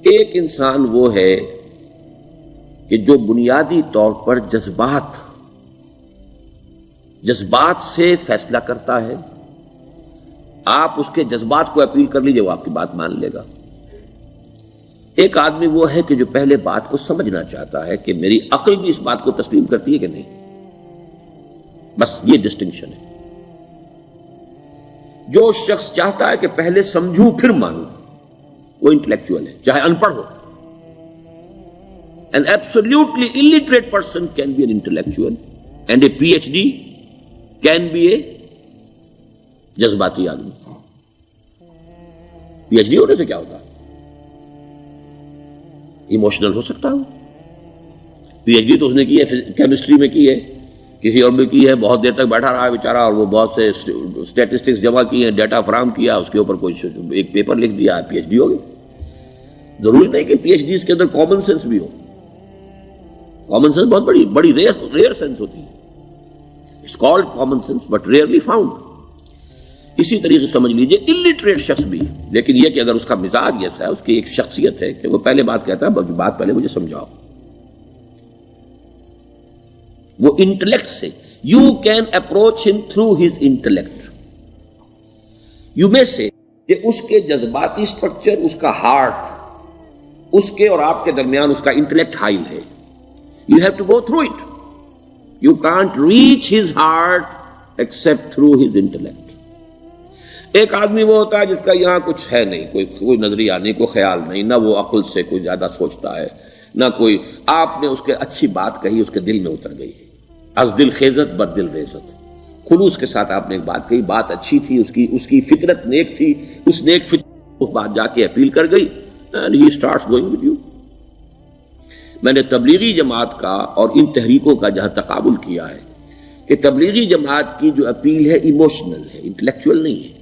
ایک انسان وہ ہے کہ جو بنیادی طور پر جذبات سے فیصلہ کرتا ہے. آپ اس کے جذبات کو اپیل کر لیجئے، وہ آپ کی بات مان لے گا. ایک آدمی وہ ہے کہ جو پہلے بات کو سمجھنا چاہتا ہے کہ میری عقل بھی اس بات کو تسلیم کرتی ہے کہ نہیں. بس یہ ڈسٹنکشن ہے. جو شخص چاہتا ہے کہ پہلے سمجھوں پھر مانوں، وہ انٹلیکچوئل ہے، چاہے ان پڑھ ہو. An absolutely illiterate person can be an intellectual and a PhD can be a جذباتی آدمی. PhD ہونے سے کیا ہوتا ہے؟ ایموشنل ہو سکتا ہے. PhD تو اس نے کی ہے کیمسٹری میں کی ہے، کسی اور میں کی ہے، بہت دیر تک بیٹھا رہا ہے بیچارہ، اور وہ بہت سے اسٹیٹسٹکس جمع کی ہیں، ڈیٹا فراہم کیا، اس کے اوپر کوئی ایک پیپر لکھ دیا، PhD ہو گئی. ضروری نہیں کہ PhD کے اندر کامن سینس بھی ہو. کامن سینس بہت بڑی ریئر سینس ہوتی ہے. It's called common sense but rarely found. اسی طریقے سے سمجھ لیجئے الٹریٹ شخص بھی، لیکن یہ کہ اگر اس کا مزاج ایسا ہے، اس کی ایک شخصیت ہے کہ وہ پہلے بات کہتا ہے، بات پہلے مجھے سمجھاؤ. وہ انٹلیکٹ سے یو کین اپروچ ہم تھرو ہز انٹلیکٹ. یو میں سے کہ اس کے جذباتی سٹرکچر، اس کا ہارٹ، اس کے اور آپ کے درمیان اس کا انٹلیکٹ حائل ہے. You have to go through it. You can't reach his heart except through his intellect. ایک آدمی وہ ہوتا ہے جس کا یہاں کچھ ہے نہیں، کوئی نظریہ نہیں، کوئی خیال نہیں، نہ وہ عقل سے کوئی زیادہ سوچتا ہے، نہ کوئی. آپ نے اس کے اچھی بات کہی، اس کے دل میں اتر گئی. از دل خیزت بر دل ریزت. خلوص کے ساتھ آپ نے ایک بات کہی، بات اچھی تھی، اس کی فطرت نیک تھی، اس نیک فطرت اس بات جا کے اپیل کر گئی. And he starts going with you. میں نے تبلیغی جماعت کا اور ان تحریکوں کا جہاں تقابل کیا ہے کہ تبلیغی جماعت کی جو اپیل ہے ایموشنل ہے، انٹلیکچوئل نہیں ہے.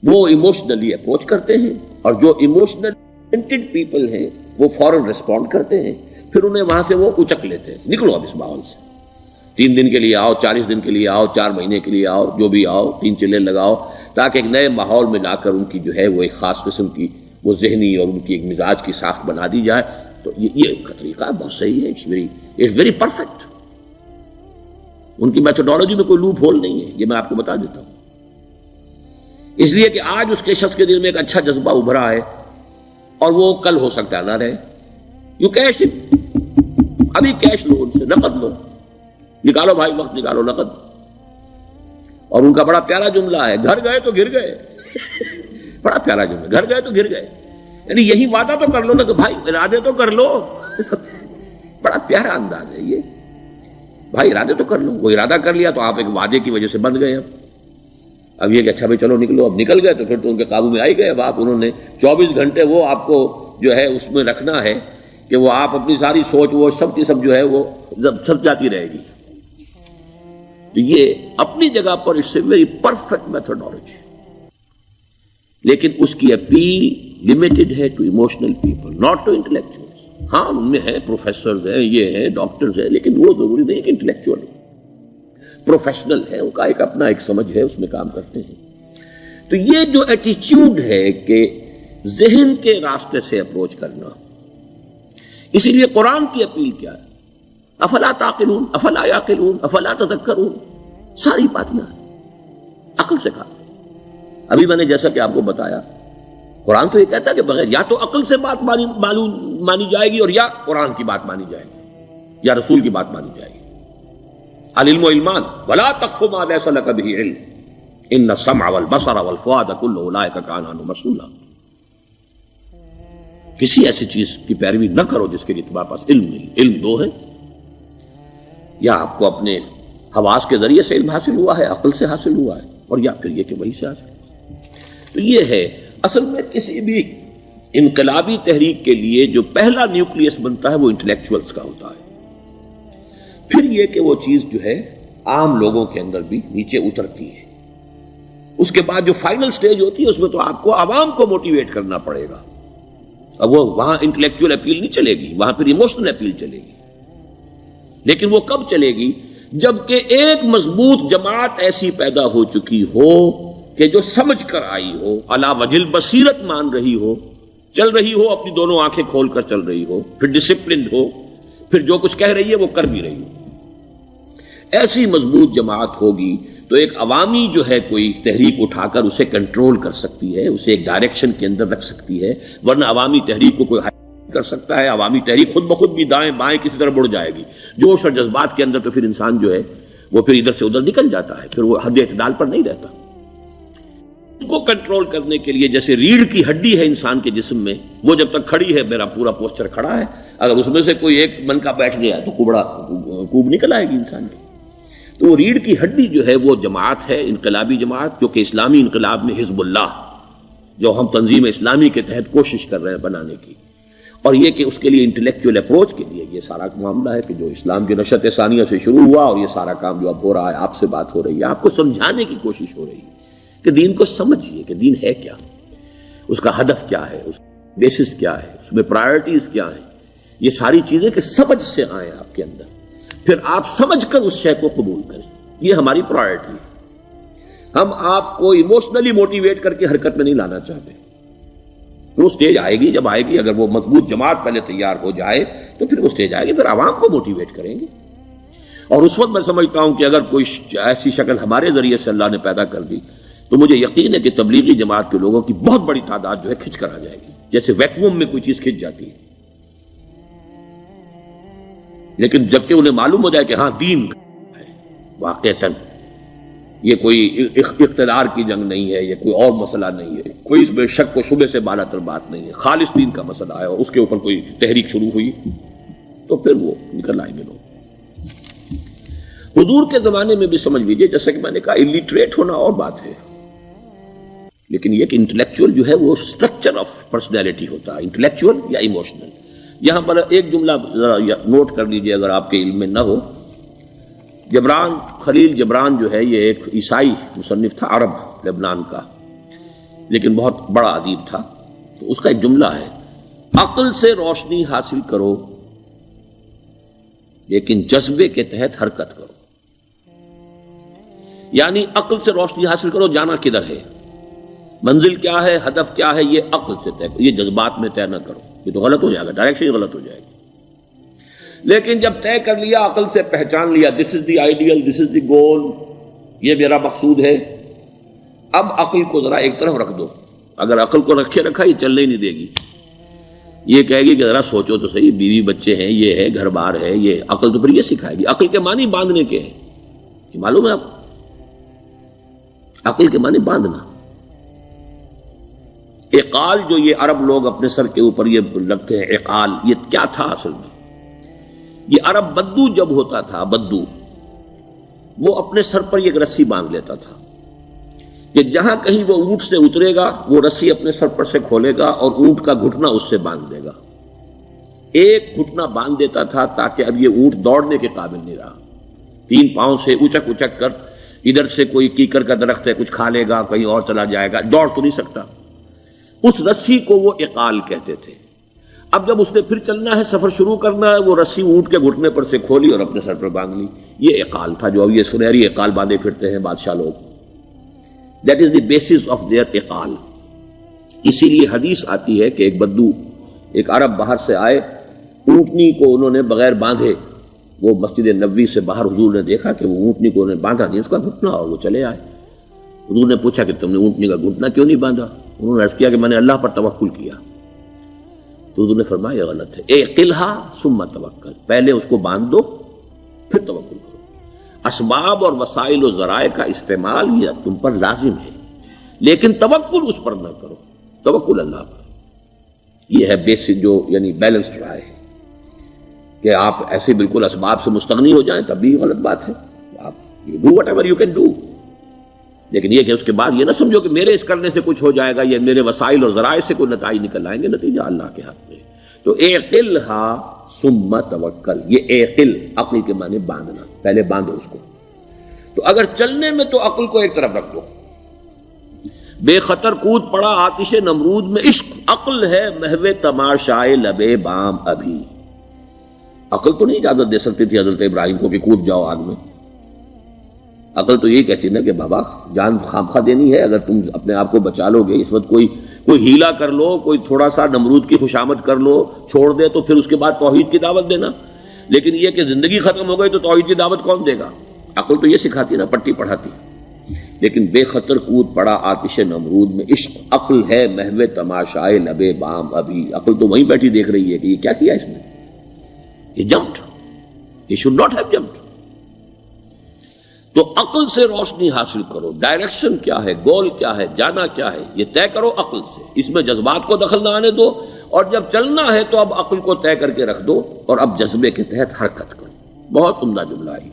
وہ ایموشنلی اپروچ کرتے ہیں، اور جو ایموشنل پیپل ہیں وہ فوراً ریسپونڈ کرتے ہیں، پھر انہیں وہاں سے وہ اچک لیتے ہیں. نکلو اب اس ماحول سے، 3 دن کے لیے آؤ، 40 دن کے لیے آؤ، 4 مہینے کے لیے آؤ، جو بھی آؤ، 3 چلے لگاؤ، تاکہ ایک نئے ماحول میں لا کر ان کی جو ہے وہ ایک خاص قسم کی وہ ذہنی اور ان کی ایک مزاج کی ساخت بنا دی جائے. تو یہ کا طریقہ بہت صحیح ہے. It's very perfect. ان کی میتھڈالوجی میں کوئی لوپ ہول نہیں ہے، یہ میں آپ کو بتا دیتا ہوں. اس لیے کہ آج اس کے شخص کے دل میں ایک اچھا جذبہ ابھرا ہے، اور وہ کل ہو سکتا ہے نہ رہے. You cash it. ابھی کیش لو، ان سے نقد لو، نکالو بھائی، وقت نکالو، نقد. اور ان کا بڑا پیارا جملہ ہے، گھر گئے تو گر گئے. بڑا پیارا جملہ، گھر گئے تو گر گئے. یعنی یہی وعدہ تو کر لو نا کہ بھائی ارادے تو کر لو. بڑا پیارا انداز ہے یہ، بھائی ارادے تو کر لو. وہ ارادہ کر لیا تو آپ ایک وعدے کی وجہ سے بند گئے. اب یہ کہ اچھا بھائی چلو نکلو. اب نکل گئے تو پھر تو ان کے قابو میں آ ہی گئے. اب آپ انہوں نے 24 گھنٹے وہ آپ کو جو ہے اس میں رکھنا ہے کہ وہ آپ اپنی ساری سوچ وہ سب کی سب جو ہے وہ سب جاتی رہے گی. تو یہ اپنی جگہ پر it's a very perfect methodology, لیکن اس کی اپیل لمیٹڈ ہے to emotional people, not to intellectuals. ہاں ان میں ہے پروفیسرز ہیں، یہ ہیں ڈاکٹرز ہیں، لیکن وہ ضروری نہیں کہ انٹلیکچوئل ہے. پروفیشنل ہے، ان کا ایک اپنا ایک سمجھ ہے، اس میں کام کرتے ہیں. تو یہ جو ایٹیچیوڈ ہے کہ ذہن کے راستے سے اپروچ کرنا، اسی لیے قرآن کی اپیل کیا ہے؟ افلا تعقلون، افلا یعقلون، افلا تذکرون. ساری باتیں عقل سے کہا. ابھی میں نے جیسا کہ آپ کو بتایا، قرآن تو یہ کہتا ہے کہ بغیر یا تو عقل سے بات مانی جائے گی، اور یا قرآن کی بات مانی جائے گی، یا رسول کی بات مانی جائے گی. العلم علمان ولا تخف ما ليس لك به علم ان السمع والبصر والفؤاد كل اولئك كان عنه مسؤولا. کسی ایسی چیز کی پیروی نہ کرو جس کے لیے تمہارے پاس علم نہیں. علم 2 ہے، یا آپ کو اپنے حواس کے ذریعے سے علم حاصل ہوا ہے، عقل سے حاصل ہوا ہے، اور یا پھر یہ کہ وہی سے حاصل. تو یہ ہے اصل میں کسی بھی انقلابی تحریک کے لیے جو پہلا نیوکلیس بنتا ہے وہ انٹلیکچوئلز کا ہوتا ہے. پھر یہ کہ وہ چیز جو ہے عام لوگوں کے اندر بھی نیچے اترتی ہے. اس کے بعد جو فائنل سٹیج ہوتی ہے اس میں تو آپ کو عوام کو موٹیویٹ کرنا پڑے گا. اب وہ وہاں انٹلیکچوئل اپیل نہیں چلے گی، وہاں پھر ایموشنل اپیل چلے گی. لیکن وہ کب چلے گی؟ جبکہ ایک مضبوط جماعت ایسی پیدا ہو چکی ہو کہ جو سمجھ کر آئی ہو، علی وجہ البصیرت مان رہی ہو، چل رہی ہو اپنی دونوں آنکھیں کھول کر چل رہی ہو، پھر ڈسپلنڈ ہو، پھر جو کچھ کہہ رہی ہے وہ کر بھی رہی ہو، ایسی مضبوط جماعت ہوگی تو ایک عوامی جو ہے کوئی تحریک اٹھا کر اسے کنٹرول کر سکتی ہے، اسے ایک ڈائریکشن کے اندر رکھ سکتی ہے، ورنہ عوامی تحریک کو کوئی کر سکتا ہے؟ عوامی تحریک خود بخود بھی دائیں بائیں کسی طرح بڑھ جائے گی، جوش اور جذبات کے اندر، تو پھر انسان جو ہے وہ پھر ادھر سے ادھر نکل جاتا ہے، پھر وہ حد اعتدال پر نہیں رہتا۔ اس کو کنٹرول کرنے کے لیے جیسے ریڑھ کی ہڈی ہے انسان کے جسم میں، وہ جب تک کھڑی ہے میرا پورا پوسچر کھڑا ہے، اگر اس میں سے کوئی ایک منکا بیٹھ گیا تو کوب نکل آئے گی انسان کی۔ تو وہ ریڑھ کی ہڈی جو ہے وہ جماعت ہے، انقلابی جماعت، جو کہ اسلامی انقلاب میں حزب اللہ، جو ہم تنظیم اسلامی کے تحت کوشش کر رہے ہیں بنانے کی، اور یہ کہ اس کے لیے انٹلیکچوئل اپروچ کے لیے یہ سارا معاملہ ہے کہ جو اسلام کی نشأت ثانیہ سے شروع ہوا، اور یہ سارا کام جو اب ہو رہا ہے، آپ سے بات ہو رہی ہے، آپ کو سمجھانے کی کوشش ہو رہی ہے کہ دین کو سمجھیے کہ دین ہے کیا، اس کا ہدف کیا ہے، اس کا بیسس کیا ہے، اس میں پرائرٹیز کیا ہیں، یہ ساری چیزیں کہ سمجھ سے آئیں آپ کے اندر، پھر آپ سمجھ کر اس شے کو قبول کریں، یہ ہماری پرائرٹی ہے۔ ہم آپ کو ایموشنلی موٹیویٹ کر کے حرکت میں نہیں لانا چاہتے، وہ سٹیج آئے گی، جب آئے گی، اگر وہ مضبوط جماعت پہلے تیار ہو جائے تو پھر وہ سٹیج آئے گی، پھر عوام کو موٹیویٹ کریں گے۔ اور اس وقت میں سمجھتا ہوں کہ اگر کوئی ایسی شکل ہمارے ذریعے سے اللہ نے پیدا کر دی تو مجھے یقین ہے کہ تبلیغی جماعت کے لوگوں کی بہت بڑی تعداد جو ہے کھنچ کر آ جائے گی، جیسے ویکیوم میں کوئی چیز کھنچ جاتی ہے۔ لیکن جبکہ انہیں معلوم ہو جائے کہ ہاں دین ہے، واقعتاً یہ کوئی اقتدار کی جنگ نہیں ہے، یہ کوئی اور مسئلہ نہیں ہے، کوئی اس میں شک و شبے سے بالا تر بات نہیں ہے، خالص دین کا مسئلہ ہے، اور اس کے اوپر کوئی تحریک شروع ہوئی تو پھر وہ نکل آئیں گے لوگ۔ حضور کے زمانے میں بھی سمجھ لیجیے، جیسا کہ میں نے کہا، الٹریٹ ہونا اور بات ہے، لیکن یہ کہ انٹلیکچوئل جو ہے وہ اسٹرکچر آف پرسنالٹی ہوتا ہے، انٹلیکچوئل یا ایموشنل۔ یہاں پر ایک جملہ ذرا نوٹ کر لیجیے اگر آپ کے علم میں نہ ہو، جبران، خلیل جبران جو ہے یہ ایک عیسائی مصنف تھا، عرب لبنان کا، لیکن بہت بڑا ادیب تھا۔ تو اس کا ایک جملہ ہے، عقل سے روشنی حاصل کرو لیکن جذبے کے تحت حرکت کرو۔ یعنی عقل سے روشنی حاصل کرو، جانا کدھر ہے، منزل کیا ہے، ہدف کیا ہے، یہ عقل سے طے کرو، یہ جذبات میں طے نہ کرو، یہ تو غلط ہو جائے گا، ڈائریکشن غلط ہو جائے گی۔ لیکن جب طے کر لیا، عقل سے پہچان لیا، دس از دی آئیڈیل، دس از دی گول، یہ میرا مقصود ہے، اب عقل کو ذرا ایک طرف رکھ دو۔ اگر عقل کو رکھا یہ چلنے ہی نہیں دے گی، یہ کہے گی کہ ذرا سوچو تو صحیح، بیوی بچے ہیں، یہ ہے، گھر بار ہے، یہ عقل تو پھر یہ سکھائے گی۔ عقل کے معنی باندھنے کے ہیں، یہ معلوم ہے آپ کو؟ عقل کے معنی باندھنا۔ اقال جو یہ عرب لوگ اپنے سر کے اوپر یہ لگتے ہیں، اقال، یہ کیا تھا اصل میں؟ یہ عرب بدو جب ہوتا تھا، بدو وہ اپنے سر پر ایک رسی باندھ لیتا تھا کہ جہاں کہیں وہ اونٹ سے اترے گا وہ رسی اپنے سر پر سے کھولے گا اور اونٹ کا گھٹنا اس سے باندھ دے گا۔ ایک گھٹنا باندھ دیتا تھا تاکہ اب یہ اونٹ دوڑنے کے قابل نہیں رہا، 3 پاؤں سے اچک اچک کر، ادھر سے کوئی کیکر کا درخت ہے کچھ کھا لے گا، کہیں اور چلا جائے گا، دوڑ تو نہیں سکتا۔ اس رسی کو وہ اقال کہتے تھے۔ اب جب اس نے پھر چلنا ہے، سفر شروع کرنا ہے، وہ رسی اونٹ کے گھٹنے پر سے کھولی اور اپنے سر پر باندھ لی، یہ اقال تھا، جو اب یہ سنہری اقال باندھے پھرتے ہیں بادشاہ لوگ۔ That is the basis of their اقال۔ اسی لیے حدیث آتی ہے کہ ایک بدو، ایک عرب باہر سے آئے، اونٹنی کو انہوں نے بغیر باندھے، وہ مسجد نبوی سے باہر حضور نے دیکھا کہ وہ اونٹنی کو انہوں نے باندھا نہیں، اس کا گھٹنا، اور وہ چلے آئے۔ حضور نے پوچھا کہ تم نے اونٹنی کا گھٹنا کیوں نہیں باندھا؟ انہوں نے عرض کیا کہ میں نے اللہ پر توکل کیا۔ تو حضور نے فرمایا یہ غلط ہے، اعقلھا ثم توکل، پہلے اس کو باندھ دو پھر توکل کرو۔ اسباب اور وسائل و ذرائع کا استعمال یہ تم پر لازم ہے، لیکن توکل اس پر نہ کرو، توکل اللہ پر۔ یہ ہے بیسک جو یعنی بیلنسڈ رائے ہے کہ آپ ایسے بالکل اسباب سے مستغنی ہو جائیں تب بھی غلط بات ہے۔ آپ do what ever you can do, لیکن یہ کہ اس کے بعد یہ نہ سمجھو کہ میرے اس کرنے سے کچھ ہو جائے گا، یہ میرے وسائل اور ذرائع سے کوئی نتائج نکل آئیں گے، نتیجہ اللہ کے ہاتھ میں۔ تو اعقلھا ثم توکل، یہ اعقل، عقل کے معنی باندھنا، پہلے باندھو اس کو۔ تو اگر چلنے میں تو عقل کو ایک طرف رکھ دو، بے خطر کود پڑا آتش نمرود میں عشق، عقل ہے محو تماشائے لبے بام ابھی۔ عقل تو نہیں اجازت دے سکتی تھی حضرت ابراہیم کو کہ کود جاؤ آگ میں، عقل تو یہی کہتی نا کہ بابا جان خامخواہ دینی ہے، اگر تم اپنے آپ کو بچا لو گے، اس وقت کوئی ہیلا کر لو، کوئی تھوڑا سا نمرود کی خوشامد کر لو، چھوڑ دے تو پھر اس کے بعد توحید کی دعوت دینا. لیکن یہ کہ زندگی ختم ہو گئی تو توحید کی دعوت کون دے گا؟ عقل تو یہ سکھاتی نا، پٹی پڑھاتی. لیکن بے خطر کود پڑا آتش نمرود میں عشق. عقل ہے محو تماشائے لبے بام ابھی. عقل تو وہیں بیٹھی دیکھ رہی ہے کہ یہ کیا کیا اس نے، یہ جمپڈ، یہ شوڈ ناٹ ہیو جمپڈ. تو عقل سے روشنی حاصل کرو. ڈائریکشن کیا ہے، گول کیا ہے، جانا کیا ہے، یہ طے کرو عقل سے. اس میں جذبات کو دخل نہ آنے دو، اور جب چلنا ہے تو اب عقل کو طے کر کے رکھ دو، اور اب جذبے کے تحت حرکت کرو. بہت عمدہ جملہ ہے.